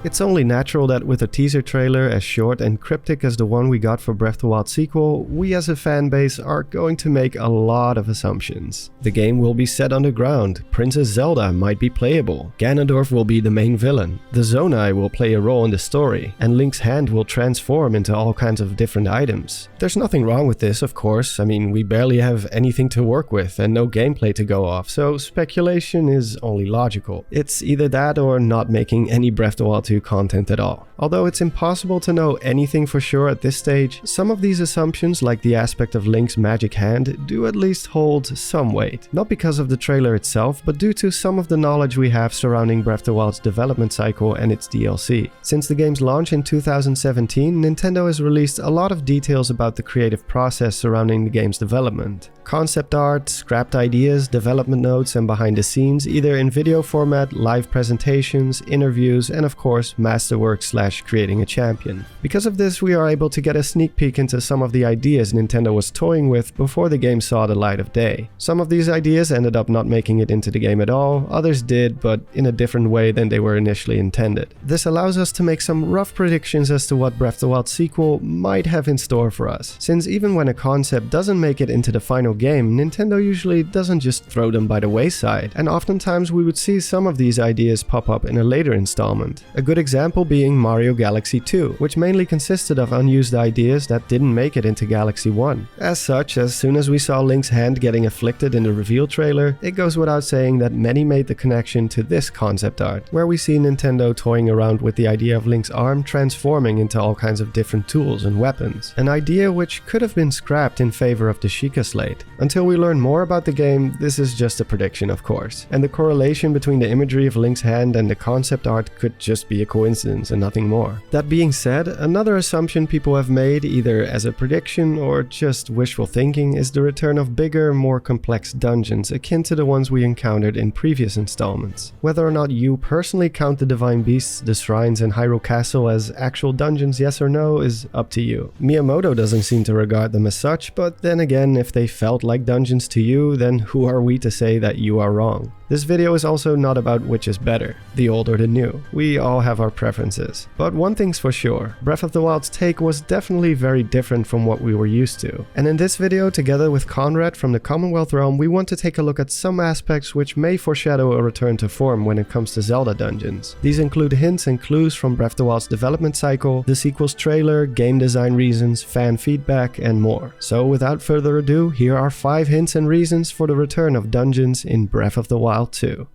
It's only natural that with a teaser trailer as short and cryptic as the one we got for Breath of the Wild sequel, we as a fanbase are going to make a lot of assumptions. The game will be set underground, Princess Zelda might be playable, Ganondorf will be the main villain, the Zonai will play a role in the story, and Link's hand will transform into all kinds of different items. There's nothing wrong with this, of course. I mean, we barely have anything to work with and no gameplay to go off, so speculation is only logical. It's either that or not making any Breath of the Wild 2 content at all. Although it's impossible to know anything for sure at this stage, some of these assumptions, like the aspect of Link's magic hand, do at least hold some weight. Not because of the trailer itself, but due to some of the knowledge we have surrounding Breath of the Wild's development cycle and its DLC. Since the game's launch in 2017, Nintendo has released a lot of details about the creative process surrounding the game's development. Concept art, scrapped ideas, development notes, and behind the scenes, either in video format, live presentations, interviews, and of course, masterwork/creating a champion. Because of this, we are able to get a sneak peek into some of the ideas Nintendo was toying with before the game saw the light of day. Some of these ideas ended up not making it into the game at all, others did, but in a different way than they were initially intended. This allows us to make some rough predictions as to what Breath of the Wild sequel might have in store for us, since even when a concept doesn't make it into the final game, Nintendo usually doesn't just throw them by the wayside, and oftentimes we would see some of these ideas pop up in a later installment. A good example being Mario Galaxy 2, which mainly consisted of unused ideas that didn't make it into Galaxy 1. As such, as soon as we saw Link's hand getting afflicted in the reveal trailer, it goes without saying that many made the connection to this concept art, where we see Nintendo toying around with the idea of Link's arm transforming into all kinds of different tools and weapons, an idea which could have been scrapped in favor of the Sheikah Slate. Until we learn more about the game, this is just a prediction, of course, and the correlation between the imagery of Link's hand and the concept art could just be a coincidence and nothing more. That being said, another assumption people have made, either as a prediction or just wishful thinking, is the return of bigger, more complex dungeons akin to the ones we encountered in previous installments. Whether or not you personally count the Divine Beasts, the Shrines, and Hyrule Castle as actual dungeons, yes or no, is up to you. Miyamoto doesn't seem to regard them as such, but then again, if they felt like dungeons to you, then who are we to say that you are wrong? This video is also not about which is better, the old or the new. We all have our preferences. But one thing's for sure, Breath of the Wild's take was definitely very different from what we were used to. And in this video, together with Conrad from the Commonwealth Realm, we want to take a look at some aspects which may foreshadow a return to form when it comes to Zelda dungeons. These include hints and clues from Breath of the Wild's development cycle, the sequel's trailer, game design reasons, fan feedback, and more. So without further ado, here are 5 hints and reasons for the return of dungeons in Breath of the Wild 2.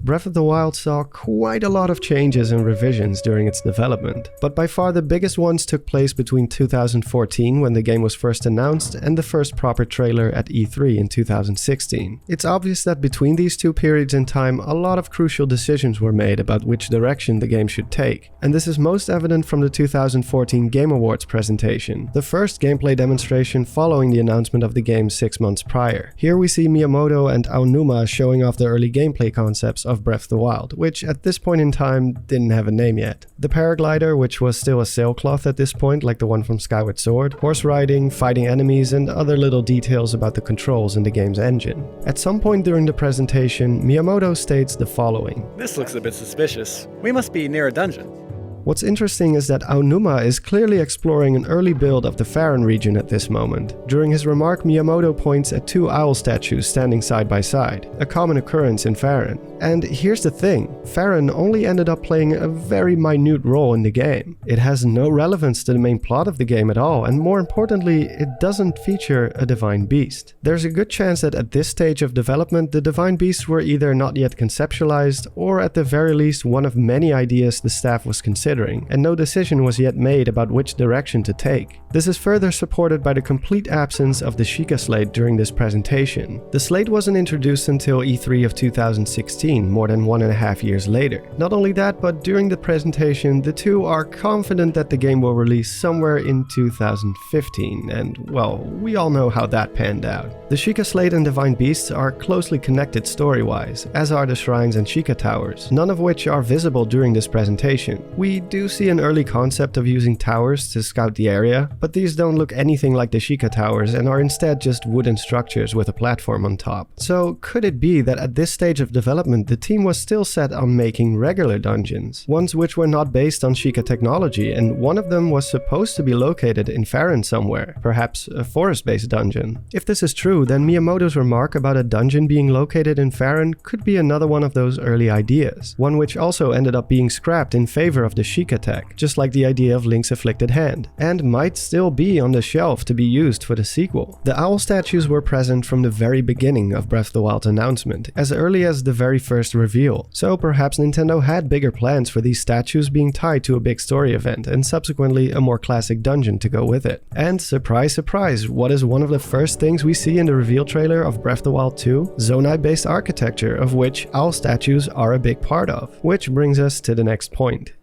Breath of the Wild saw quite a lot of changes and revisions during its development, but by far the biggest ones took place between 2014 when the game was first announced and the first proper trailer at E3 in 2016. It's obvious that between these two periods in time, a lot of crucial decisions were made about which direction the game should take, and this is most evident from the 2014 Game Awards presentation, the first gameplay demonstration following the announcement of the game 6 months prior. Here we see Miyamoto and Aonuma showing off the early gameplay concepts of Breath of the Wild, which at this point in time didn't have a name yet. The paraglider, which was still a sailcloth at this point, like the one from Skyward Sword, horse riding, fighting enemies, and other little details about the controls in the game's engine. At some point during the presentation, Miyamoto states the following: "This looks a bit suspicious. We must be near a dungeon." What's interesting is that Aonuma is clearly exploring an early build of the Faron region at this moment. During his remark, Miyamoto points at 2 owl statues standing side by side, a common occurrence in Faron. And here's the thing, Faron only ended up playing a very minute role in the game. It has no relevance to the main plot of the game at all, and more importantly, it doesn't feature a Divine Beast. There's a good chance that at this stage of development, the Divine Beasts were either not yet conceptualized, or at the very least one of many ideas the staff was considering, and no decision was yet made about which direction to take. This is further supported by the complete absence of the Sheikah Slate during this presentation. The slate wasn't introduced until E3 of 2016, more than 1.5 years later. Not only that, but during the presentation, the two are confident that the game will release somewhere in 2015, and well, we all know how that panned out. The Sheikah Slate and Divine Beasts are closely connected story-wise, as are the shrines and Sheikah towers, none of which are visible during this presentation. We do see an early concept of using towers to scout the area, but these don't look anything like the Sheikah towers and are instead just wooden structures with a platform on top. So could it be that at this stage of development the team was still set on making regular dungeons, ones which were not based on Sheikah technology, and one of them was supposed to be located in Farron somewhere, perhaps a forest-based dungeon? If this is true, then Miyamoto's remark about a dungeon being located in Farron could be another one of those early ideas, one which also ended up being scrapped in favor of the Sheikah tech, just like the idea of Link's afflicted hand, and might still be on the shelf to be used for the sequel. The owl statues were present from the very beginning of Breath of the Wild's announcement, as early as the very first reveal, so perhaps Nintendo had bigger plans for these statues being tied to a big story event and subsequently a more classic dungeon to go with it. And surprise surprise, what is one of the first things we see in the reveal trailer of Breath of the Wild 2? Zonai-based architecture, of which owl statues are a big part of. Which brings us to the next point.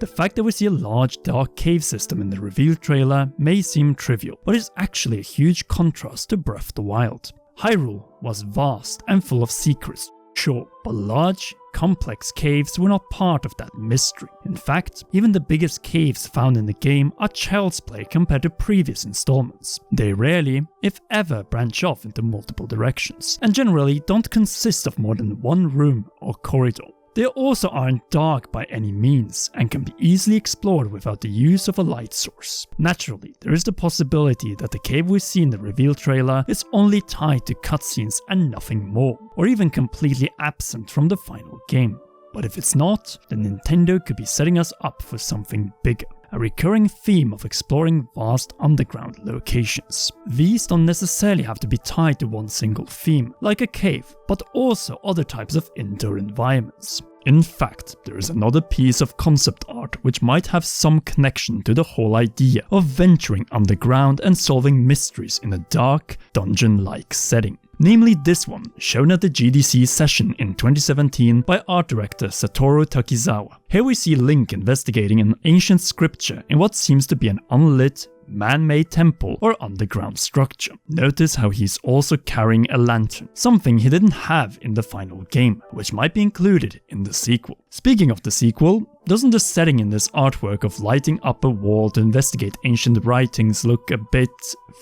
The fact that we see a large dark cave system in the reveal trailer may seem trivial, but is actually a huge contrast to Breath of the Wild. Hyrule was vast and full of secrets, sure, but large, complex caves were not part of that mystery. In fact, even the biggest caves found in the game are child's play compared to previous installments. They rarely, if ever, branch off into multiple directions, and generally don't consist of more than one room or corridor. They also aren't dark by any means and can be easily explored without the use of a light source. Naturally, there is the possibility that the cave we see in the reveal trailer is only tied to cutscenes and nothing more, or even completely absent from the final game. But if it's not, then Nintendo could be setting us up for something bigger. A recurring theme of exploring vast underground locations. These don't necessarily have to be tied to one single theme, like a cave, but also other types of indoor environments. In fact, there is another piece of concept art which might have some connection to the whole idea of venturing underground and solving mysteries in a dark, dungeon-like setting. Namely this one, shown at the GDC session in 2017 by art director Satoru Takizawa. Here we see Link investigating an ancient scripture in what seems to be an unlit, man-made temple or underground structure. Notice how he's also carrying a lantern, something he didn't have in the final game, which might be included in the sequel. Speaking of the sequel, doesn't the setting in this artwork of lighting up a wall to investigate ancient writings look a bit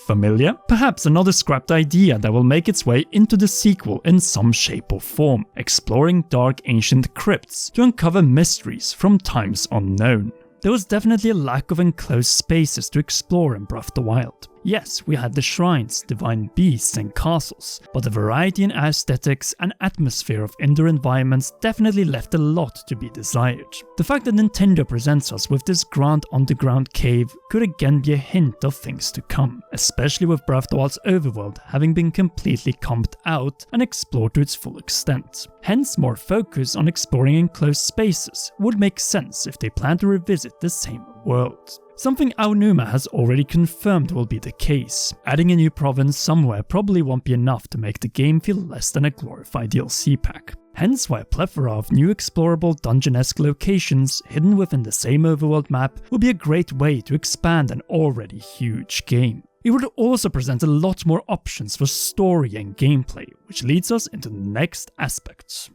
familiar? Perhaps another scrapped idea that will make its way into the sequel in some shape or form, exploring dark ancient crypts to uncover mysteries from times unknown. There was definitely a lack of enclosed spaces to explore in Breath of the Wild. Yes, we had the shrines, divine beasts and castles, but the variety in aesthetics and atmosphere of indoor environments definitely left a lot to be desired. The fact that Nintendo presents us with this grand underground cave could again be a hint of things to come, especially with Breath of the Wild's overworld having been completely comped out and explored to its full extent. Hence, more focus on exploring enclosed spaces would make sense if they plan to revisit the same world. Something Aonuma has already confirmed will be the case. Adding a new province somewhere probably won't be enough to make the game feel less than a glorified DLC pack. Hence why a plethora of new explorable dungeon-esque locations hidden within the same overworld map would be a great way to expand an already huge game. It would also present a lot more options for story and gameplay, which leads us into the next aspects.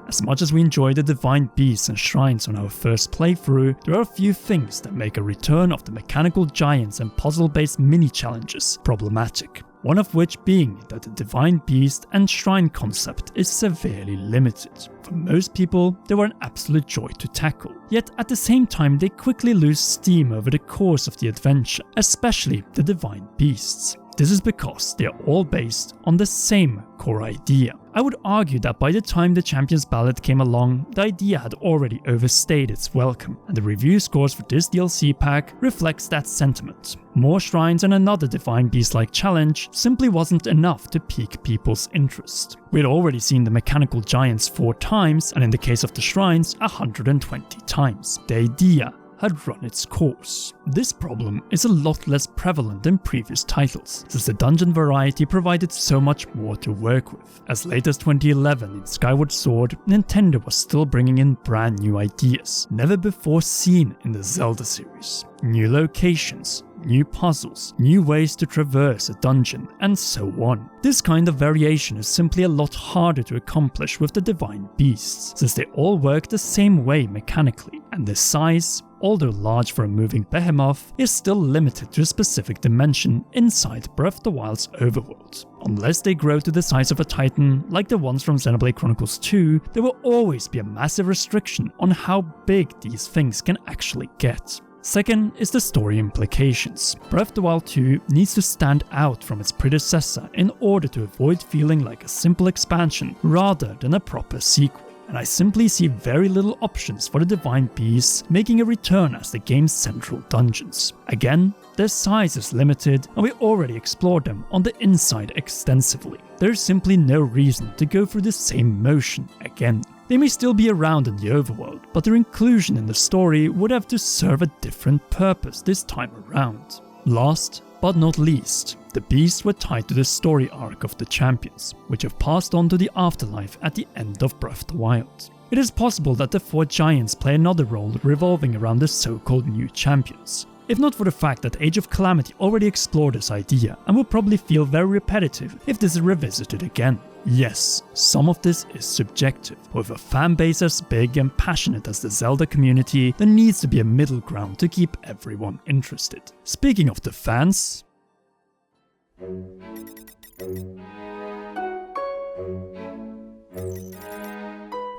As much as we enjoy the divine beasts and shrines on our first playthrough, there are a few things that make a return of the mechanical giants and puzzle-based mini-challenges problematic. One of which being that the divine beast and shrine concept is severely limited. For most people, they were an absolute joy to tackle, yet at the same time they quickly lose steam over the course of the adventure, especially the divine beasts. This is because they are all based on the same core idea. I would argue that by the time the Champion's Ballad came along, the idea had already overstayed its welcome, and the review scores for this DLC pack reflects that sentiment. More shrines and another divine beast-like challenge simply wasn't enough to pique people's interest. We had already seen the mechanical giants 4 times, and in the case of the shrines, 120 times. The idea had run its course. This problem is a lot less prevalent in previous titles, since the dungeon variety provided so much more to work with. As late as 2011 in Skyward Sword, Nintendo was still bringing in brand new ideas, never before seen in the Zelda series. New locations, new puzzles, new ways to traverse a dungeon, and so on. This kind of variation is simply a lot harder to accomplish with the divine beasts, since they all work the same way mechanically, and their size, although large for a moving behemoth, is still limited to a specific dimension inside Breath of the Wild's overworld. Unless they grow to the size of a titan, like the ones from Xenoblade Chronicles 2, there will always be a massive restriction on how big these things can actually get. Second is the story implications. Breath of the Wild 2 needs to stand out from its predecessor in order to avoid feeling like a simple expansion rather than a proper sequel. And I simply see very little options for the divine beasts making a return as the game's central dungeons. Again, their size is limited and we already explored them on the inside extensively. There is simply no reason to go through the same motion again. They may still be around in the overworld, but their inclusion in the story would have to serve a different purpose this time around. Last but not least, the beasts were tied to the story arc of the champions, which have passed on to the afterlife at the end of Breath of the Wild. It is possible that the 4 giants play another role revolving around the so-called new champions. If not for the fact that Age of Calamity already explored this idea and will probably feel very repetitive if this is revisited again. Yes, some of this is subjective, but with a fanbase as big and passionate as the Zelda community, there needs to be a middle ground to keep everyone interested. Speaking of the fans,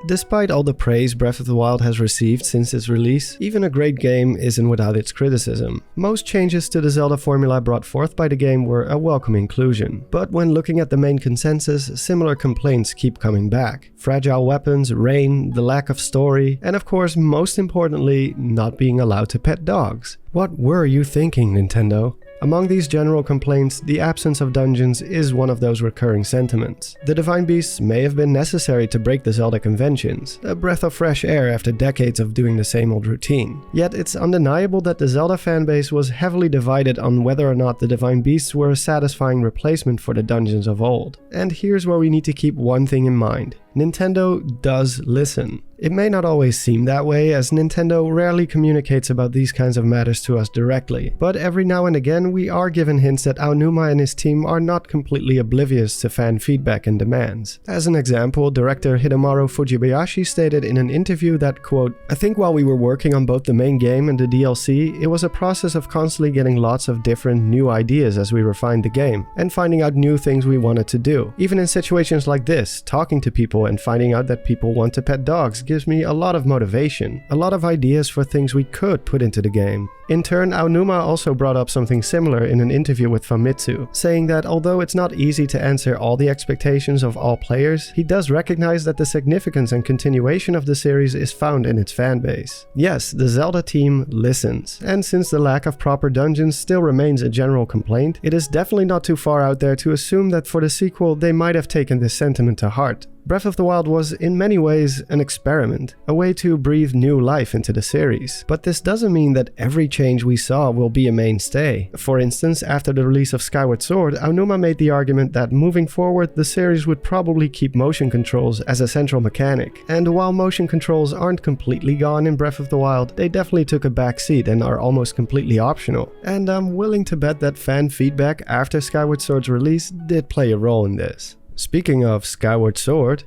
despite all the praise Breath of the Wild has received since its release, even a great game isn't without its criticism. Most changes to the Zelda formula brought forth by the game were a welcome inclusion, but when looking at the main consensus, similar complaints keep coming back. Fragile weapons, rain, the lack of story, and of course, most importantly, not being allowed to pet dogs. What were you thinking, Nintendo? Among these general complaints, the absence of dungeons is one of those recurring sentiments. The Divine Beasts may have been necessary to break the Zelda conventions, a breath of fresh air after decades of doing the same old routine. Yet it's undeniable that the Zelda fanbase was heavily divided on whether or not the Divine Beasts were a satisfying replacement for the dungeons of old. And here's where we need to keep one thing in mind. Nintendo does listen. It may not always seem that way, as Nintendo rarely communicates about these kinds of matters to us directly, but every now and again we are given hints that Aonuma and his team are not completely oblivious to fan feedback and demands. As an example, director Hidemaru Fujibayashi stated in an interview that, quote, "I think while we were working on both the main game and the DLC, it was a process of constantly getting lots of different new ideas as we refined the game, and finding out new things we wanted to do. Even in situations like this, talking to people and finding out that people want to pet dogs gives me a lot of motivation, a lot of ideas for things we could put into the game." In turn, Aonuma also brought up something similar in an interview with Famitsu, saying that although it's not easy to answer all the expectations of all players, he does recognize that the significance and continuation of the series is found in its fanbase. Yes, the Zelda team listens, and since the lack of proper dungeons still remains a general complaint, it is definitely not too far out there to assume that for the sequel they might have taken this sentiment to heart. Breath of the Wild was, in many ways, an experiment, a way to breathe new life into the series. But this doesn't mean that every change we saw will be a mainstay. For instance, after the release of Skyward Sword, Aonuma made the argument that moving forward, the series would probably keep motion controls as a central mechanic. And while motion controls aren't completely gone in Breath of the Wild, they definitely took a backseat and are almost completely optional. And I'm willing to bet that fan feedback after Skyward Sword's release did play a role in this. Speaking of Skyward Sword,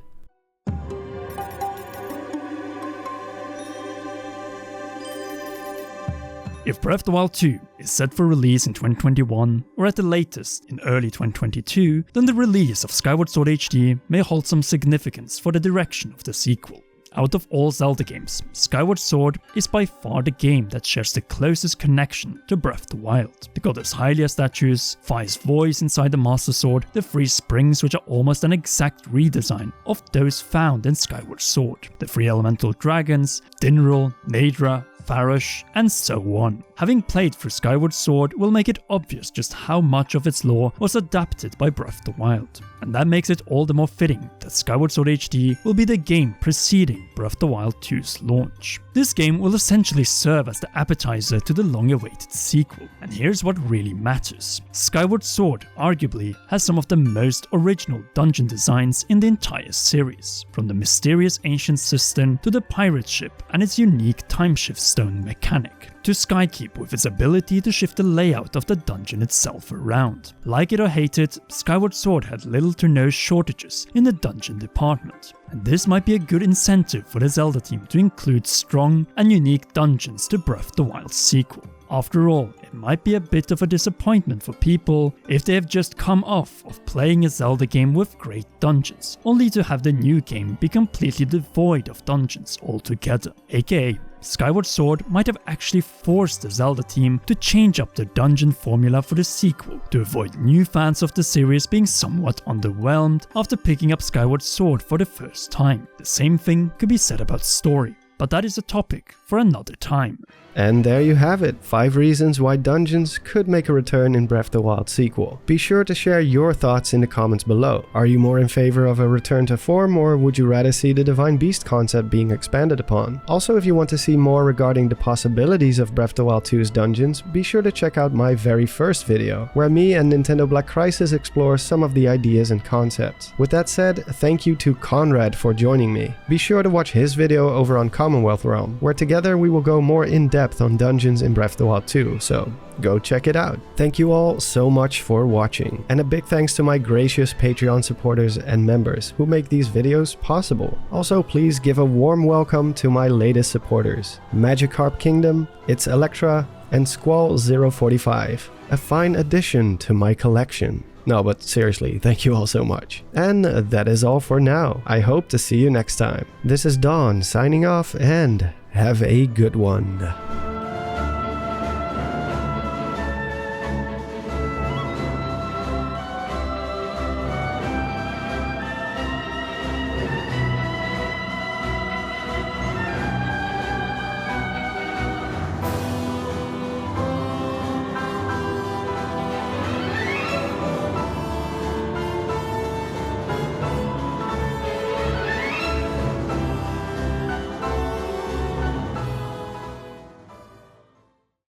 if Breath of the Wild 2 is set for release in 2021, or at the latest in early 2022, then the release of Skyward Sword HD may hold some significance for the direction of the sequel. Out of all Zelda games, Skyward Sword is by far the game that shares the closest connection to Breath of the Wild. The goddess Hylia statues, Fi's voice inside the Master Sword, the 3 springs which are almost an exact redesign of those found in Skyward Sword, the 3 elemental dragons, Dinral, Nadra, Farosh, and so on. Having played through Skyward Sword will make it obvious just how much of its lore was adapted by Breath of the Wild, and that makes it all the more fitting that Skyward Sword HD will be the game preceding Breath of the Wild 2's launch. This game will essentially serve as the appetizer to the long-awaited sequel, and here's what really matters. Skyward Sword arguably has some of the most original dungeon designs in the entire series, from the mysterious ancient cistern to the pirate ship and its unique timeshift stone mechanic, to Skykeep with its ability to shift the layout of the dungeon itself around. Like it or hate it, Skyward Sword had little to no shortages in the dungeon department, and this might be a good incentive for the Zelda team to include strong and unique dungeons to Breath of the Wild sequel. After all, it might be a bit of a disappointment for people if they have just come off of playing a Zelda game with great dungeons, only to have the new game be completely devoid of dungeons altogether. AKA, Skyward Sword might have actually forced the Zelda team to change up their dungeon formula for the sequel to avoid new fans of the series being somewhat underwhelmed after picking up Skyward Sword for the first time. The same thing could be said about story, but that is a topic for another time. And there you have it, 5 reasons why dungeons could make a return in Breath of the Wild sequel. Be sure to share your thoughts in the comments below. Are you more in favor of a return to form, or would you rather see the Divine Beast concept being expanded upon? Also, if you want to see more regarding the possibilities of Breath of the Wild 2's dungeons, be sure to check out my very first video, where me and Nintendo Black Crisis explore some of the ideas and concepts. With that said, thank you to Conrad for joining me. Be sure to watch his video over on Commonwealth Realm, where together we will go more in depth on dungeons in Breath of the Wild 2, so go check it out. Thank you all so much for watching, and a big thanks to my gracious Patreon supporters and members who make these videos possible. Also, please give a warm welcome to my latest supporters, Magikarp Kingdom, It's Electra, and Squall045, a fine addition to my collection. No, but seriously, thank you all so much. And that is all for now. I hope to see you next time. This is Dawn signing off, and have a good one.